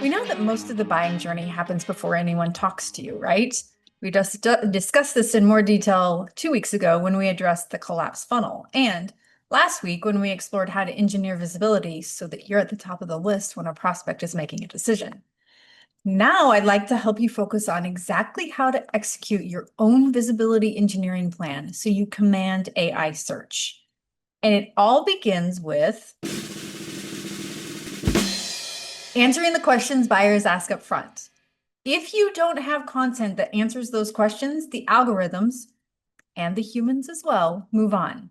We know that most of the buying journey happens before anyone talks to you, right? We just discussed this in more detail 2 weeks ago when we addressed the collapse funnel, and last week when we explored how to engineer visibility so that you're at the top of the list when a prospect is making a decision. Now I'd like to help you focus on exactly how to execute your own visibility engineering plan so you command AI search. And it all begins with answering the questions buyers ask up front. If you don't have content that answers those questions, the algorithms, and the humans as well, move on.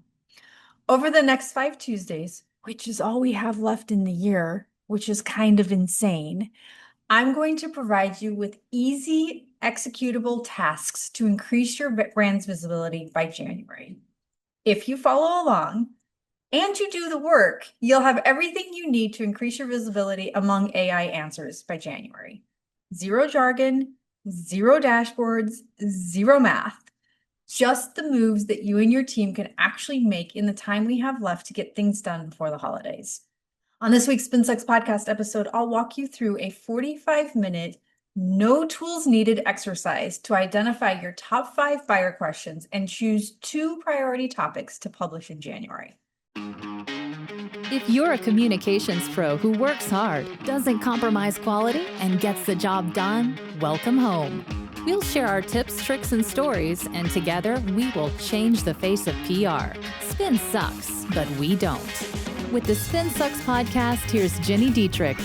Over the next 5 Tuesdays, which is all we have left in the year, which is kind of insane, I'm going to provide you with easy, executable tasks to increase your brand's visibility by January. If you follow along, and you do the work, you'll have everything you need to increase your visibility among AI answers by January. Zero jargon, zero dashboards, zero math. Just the moves that you and your team can actually make in the time we have left to get things done before the holidays. On this week's Spin Sucks podcast episode, I'll walk you through a 45-minute, no tools needed exercise to identify your top 5 buyer questions and choose 2 priority topics to publish in January. If you're a communications pro who works hard, doesn't compromise quality, and gets the job done, welcome home. We'll share our tips, tricks, and stories, and together we will change the face of PR. Spin sucks, but we don't. With the Spin Sucks podcast, here's Gini Dietrich.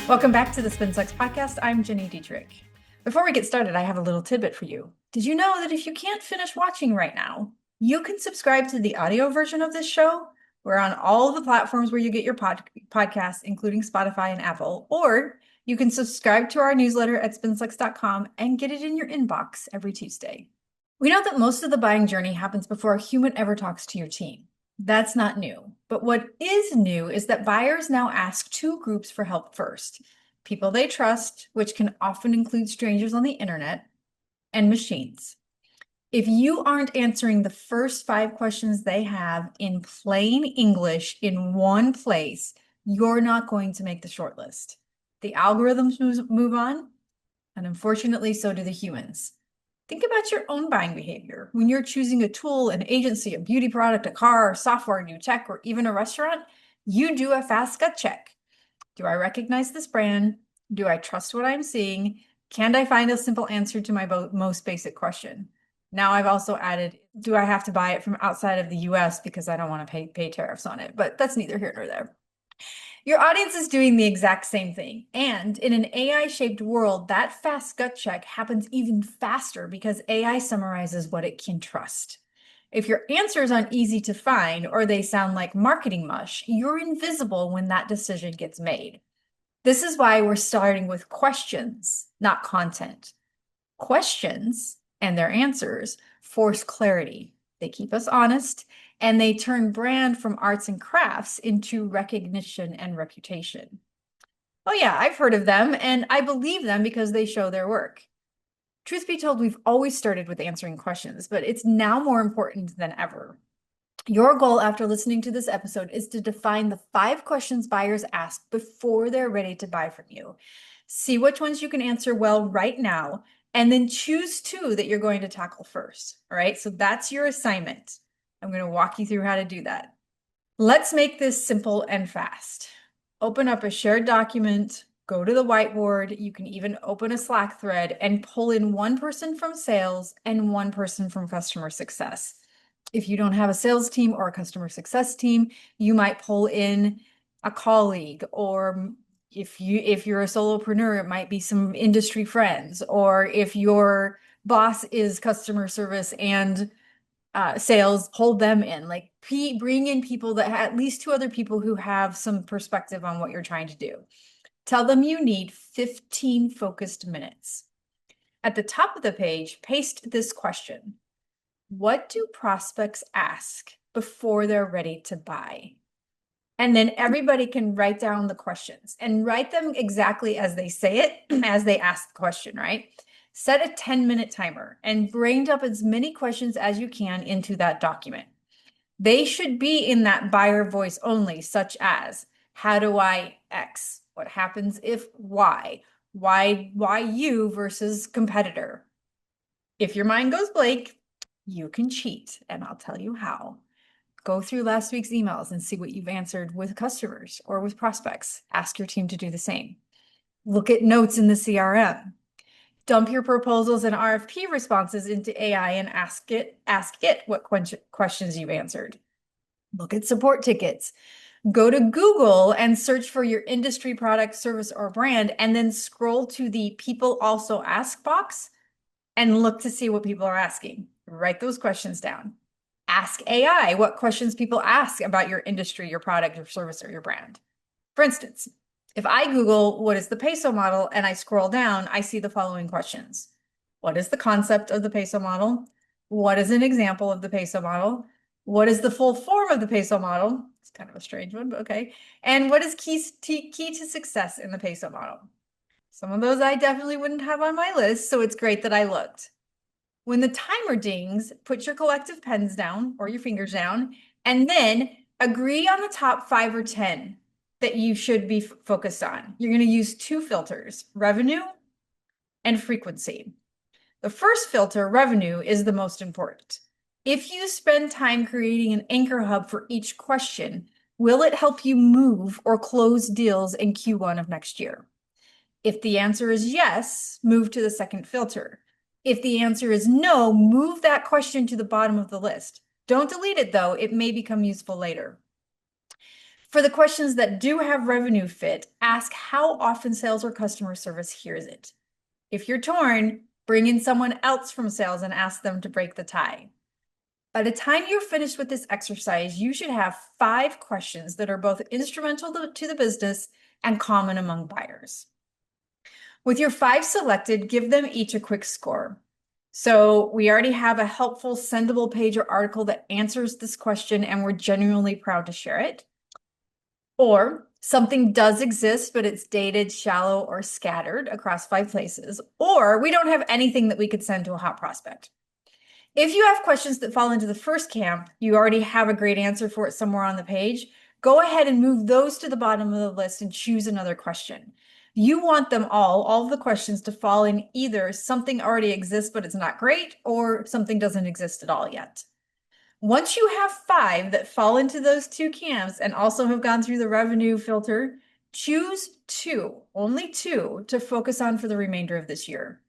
Welcome back to the Spin Sucks podcast. I'm Gini Dietrich. Before we get started, I have a little tidbit for you. Did you know that if you can't finish watching right now, you can subscribe to the audio version of this show? We're on all the platforms where you get your podcasts, including Spotify and Apple, or you can subscribe to our newsletter at spinsucks.com and get it in your inbox every Tuesday. We know that most of the buying journey happens before a human ever talks to your team. That's not new. But what is new is that buyers now ask 2 groups for help first: people they trust, which can often include strangers on the internet, and machines. If you aren't answering the first 5 questions they have in plain English in one place, you're not going to make the shortlist. The algorithms move on, and unfortunately, so do the humans. Think about your own buying behavior. When you're choosing a tool, an agency, a beauty product, a car, software, new tech, or even a restaurant, you do a fast gut check. Do I recognize this brand? Do I trust what I'm seeing? Can I find a simple answer to my most basic question? Now I've also added, do I have to buy it from outside of the US because I don't want to pay tariffs on it? But that's neither here nor there. Your audience is doing the exact same thing. And in an AI-shaped world, that fast gut check happens even faster because AI summarizes what it can trust. If your answers aren't easy to find or they sound like marketing mush, you're invisible when that decision gets made. This is why we're starting with questions, not content. Questions and their answers force clarity. They keep us honest, and they turn brand from arts and crafts into recognition and reputation. Oh yeah, I've heard of them, and I believe them because they show their work. Truth be told, we've always started with answering questions, but it's now more important than ever. Your goal after listening to this episode is to define the 5 questions buyers ask before they're ready to buy from you. See which ones you can answer well right now, and then choose 2 that you're going to tackle first. All right, so that's your assignment. I'm going to walk you through how to do that. Let's make this simple and fast. Open up a shared document, go to the whiteboard. You can even open a Slack thread and pull in 1 person from sales and 1 person from customer success. If you don't have a sales team or a customer success team, you might pull in a colleague, or if you're a solopreneur, it might be some industry friends, or if your boss is customer service and sales, hold them in. Like bring in people that at least 2 other people who have some perspective on what you're trying to do. Tell them you need 15 focused minutes. At the top of the page, paste this question: what do prospects ask before they're ready to buy? And then everybody can write down the questions and write them exactly as they say it, as they ask the question, right? Set a 10-minute timer and brain dump as many questions as you can into that document. They should be in that buyer voice only, such as, how do I X? What happens if Y? Why you versus competitor? If your mind goes blank, you can cheat, and I'll tell you how. Go through last week's emails and see what you've answered with customers or with prospects. Ask your team to do the same. Look at notes in the CRM. Dump your proposals and RFP responses into AI and ask it what questions you've answered. Look at support tickets. Go to Google and search for your industry, product, service, or brand, and then scroll to the people also ask box and look to see what people are asking. Write those questions down. Ask AI what questions people ask about your industry, your product, your service, or your brand. For instance, if I Google what is the peso model and I scroll down, I see the following questions. What is the concept of the peso model? What is an example of the peso model? What is the full form of the peso model? It's kind of a strange one, but okay. And what is key to success in the peso model? Some of those I definitely wouldn't have on my list, so it's great that I looked. When the timer dings, put your collective pens down or your fingers down, and then agree on the top 5 or 10 that you should be focused on. You're going to use 2 filters, revenue and frequency. The first filter, revenue, is the most important. If you spend time creating an anchor hub for each question, will it help you move or close deals in Q1 of next year? If the answer is yes, move to the second filter. If the answer is no, move that question to the bottom of the list. Don't delete it though, it may become useful later. For the questions that do have revenue fit, ask how often sales or customer service hears it. If you're torn, bring in someone else from sales and ask them to break the tie. By the time you're finished with this exercise, you should have 5 questions that are both instrumental to the business and common among buyers. With your 5 selected, give them each a quick score. So we already have a helpful sendable page or article that answers this question, and we're genuinely proud to share it. Or something does exist, but it's dated, shallow, or scattered across 5 places. Or we don't have anything that we could send to a hot prospect. If you have questions that fall into the first camp, you already have a great answer for it somewhere on the page, go ahead and move those to the bottom of the list and choose another question. You want them all of the questions, to fall in either something already exists but it's not great, or something doesn't exist at all yet. Once you have 5 that fall into those 2 camps and also have gone through the revenue filter, choose 2, only 2, to focus on for the remainder of this year.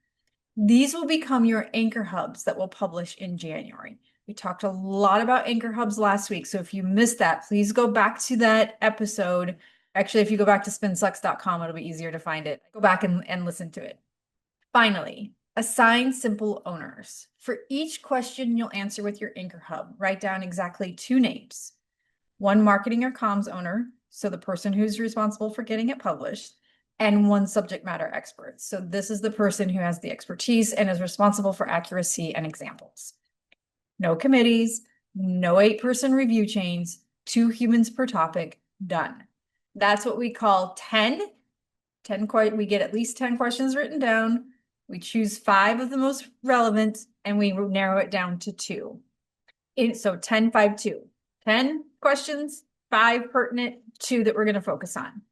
These will become your anchor hubs that will publish in January. We talked a lot about anchor hubs last week, so if you missed that, please go back to that episode. Actually, if you go back to spinsucks.com, it'll be easier to find it. Go back and listen to it. Finally, assign simple owners. For each question you'll answer with your anchor hub, write down exactly 2 names. 1 marketing or comms owner, so the person who's responsible for getting it published, and 1 subject matter expert. So this is the person who has the expertise and is responsible for accuracy and examples. No committees, no 8-person review chains, 2 humans per topic, done. That's what we call 10. We get at least 10 questions written down. We choose 5 of the most relevant and we narrow it down to 2. So 10, 5, 2. 10 questions, 5 pertinent, 2 that we're going to focus on.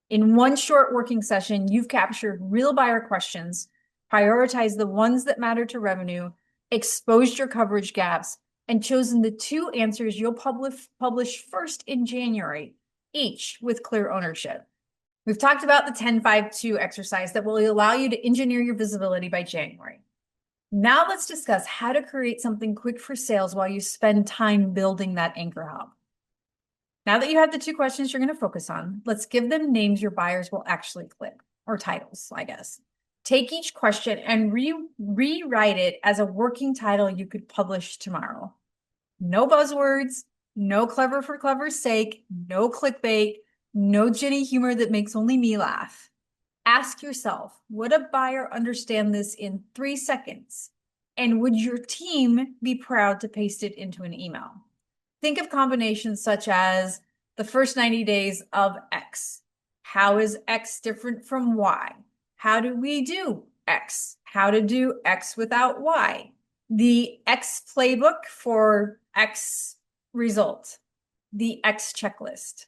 In 1 short working session, you've captured real buyer questions, prioritized the ones that matter to revenue, exposed your coverage gaps, and chosen the 2 answers you'll publish first in January, each with clear ownership. We've talked about the 10-5-2 exercise that will allow you to engineer your visibility by January. Now let's discuss how to create something quick for sales while you spend time building that anchor hub. Now that you have the 2 questions you're going to focus on, let's give them names your buyers will actually click, or titles, I guess. Take each question and rewrite it as a working title you could publish tomorrow. No buzzwords, no clever for clever's sake, no clickbait, no Ginny humor that makes only me laugh. Ask yourself, would a buyer understand this in 3 seconds? And would your team be proud to paste it into an email? Think of combinations such as the first 90 days of X. How is X different from Y? How do we do X, how to do X without Y, the X playbook for X result, the X checklist.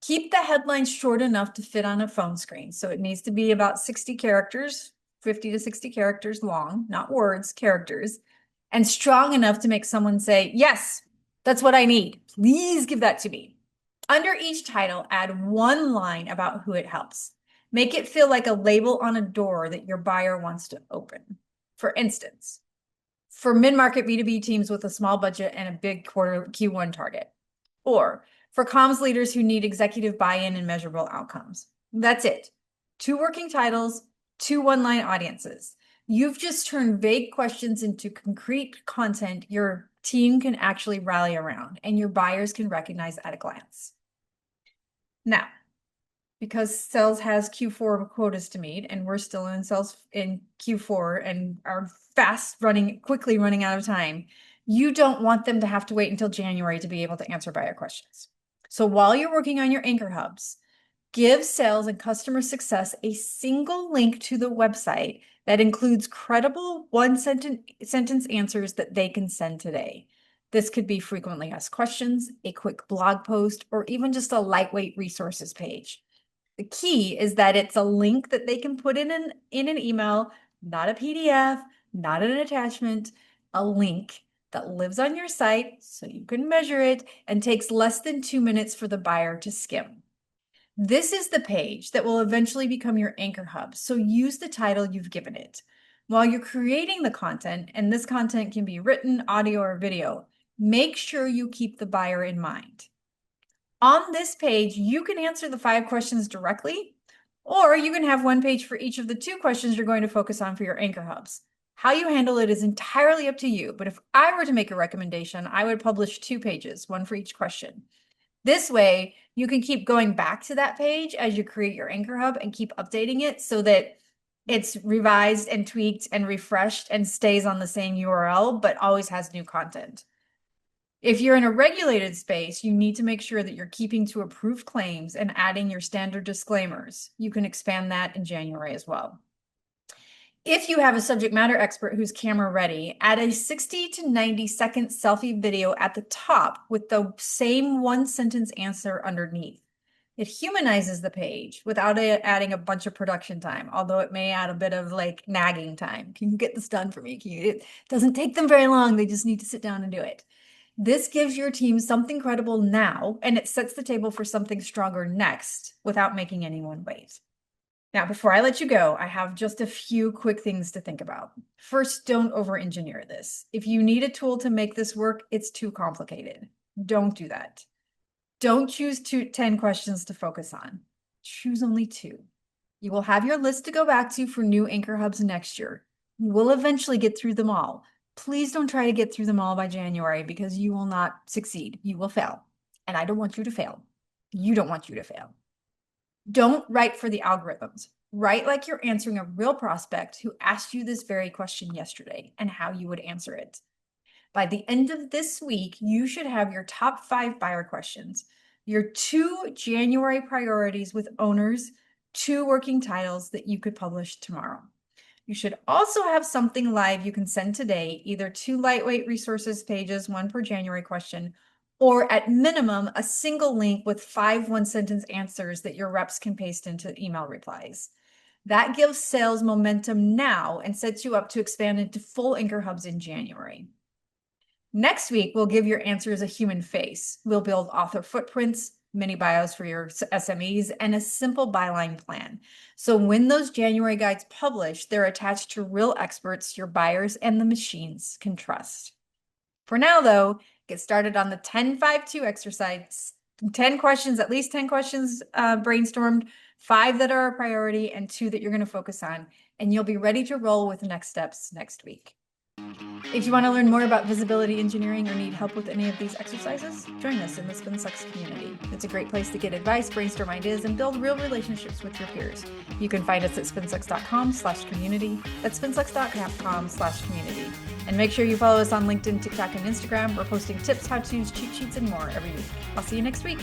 Keep the headline short enough to fit on a phone screen. So it needs to be about 60 characters, 50 to 60 characters long, not words, characters, and strong enough to make someone say, yes, that's what I need. Please give that to me. Under each title, add one line about who it helps. Make it feel like a label on a door that your buyer wants to open. For instance, for mid-market B2B teams with a small budget and a big quarter Q1 target, or for comms leaders who need executive buy-in and measurable outcomes. That's it. 2 working titles, 2 one-line audiences. You've just turned vague questions into concrete content your team can actually rally around and your buyers can recognize at a glance. Now, because sales has Q4 quotas to meet and we're still in sales in Q4 and are quickly running out of time, you don't want them to have to wait until January to be able to answer buyer questions. So while you're working on your anchor hubs, give sales and customer success a single link to the website that includes credible one-sentence answers that they can send today. This could be frequently asked questions, a quick blog post, or even just a lightweight resources page. The key is that it's a link that they can put in an email, not a PDF, not an attachment, a link that lives on your site so you can measure it and takes less than 2 minutes for the buyer to skim. This is the page that will eventually become your anchor hub, so use the title you've given it. While you're creating the content, and this content can be written, audio, or video, make sure you keep the buyer in mind. On this page, you can answer the 5 questions directly, or you can have one page for each of the 2 questions you're going to focus on for your anchor hubs. How you handle it is entirely up to you, but if I were to make a recommendation, I would publish 2 pages, one for each question. This way, you can keep going back to that page as you create your anchor hub and keep updating it so that it's revised and tweaked and refreshed and stays on the same URL, but always has new content. If you're in a regulated space, you need to make sure that you're keeping to approved claims and adding your standard disclaimers. You can expand that in January as well. If you have a subject matter expert who's camera ready, add a 60 to 90-second selfie video at the top with the same one-sentence answer underneath. It humanizes the page without adding a bunch of production time, although it may add a bit of like nagging time. Can you get this done for me? It doesn't take them very long. They just need to sit down and do it. This gives your team something credible now, and it sets the table for something stronger next without making anyone wait. Now, before I let you go, I have just a few quick things to think about. First, don't over-engineer this. If you need a tool to make this work, it's too complicated. Don't do that. Don't choose 10 questions to focus on. Choose only 2. You will have your list to go back to for new anchor hubs next year. You will eventually get through them all. Please don't try to get through them all by January because you will not succeed. You will fail. And I don't want you to fail. You don't want you to fail. Don't write for the algorithms. Write like you're answering a real prospect who asked you this very question yesterday and how you would answer it. By the end of this week, you should have your top 5 buyer questions, your 2 January priorities with owners, 2 working titles that you could publish tomorrow. You should also have something live you can send today, either 2 lightweight resources pages, 1 per January question, or at minimum, a single link with 5 one-sentence answers that your reps can paste into email replies. That gives sales momentum now and sets you up to expand into full anchor hubs in January. Next week, we'll give your answers a human face. We'll build author footprints, mini bios for your SMEs, and a simple byline plan. So when those January guides publish, they're attached to real experts your buyers and the machines can trust. For now, though, get started on the 10-5-2 exercise. 10 questions, at least 10 questions brainstormed, 5 that are a priority, and 2 that you're going to focus on. And you'll be ready to roll with the next steps next week. If you want to learn more about visibility engineering or need help with any of these exercises, join us in the SpinSucks community. It's a great place to get advice, brainstorm ideas, and build real relationships with your peers. You can find us at spinsucks.com/community. That's spinsucks.com/community. And make sure you follow us on LinkedIn, TikTok, and Instagram. We're posting tips, how-tos, cheat sheets, and more every week. I'll see you next week.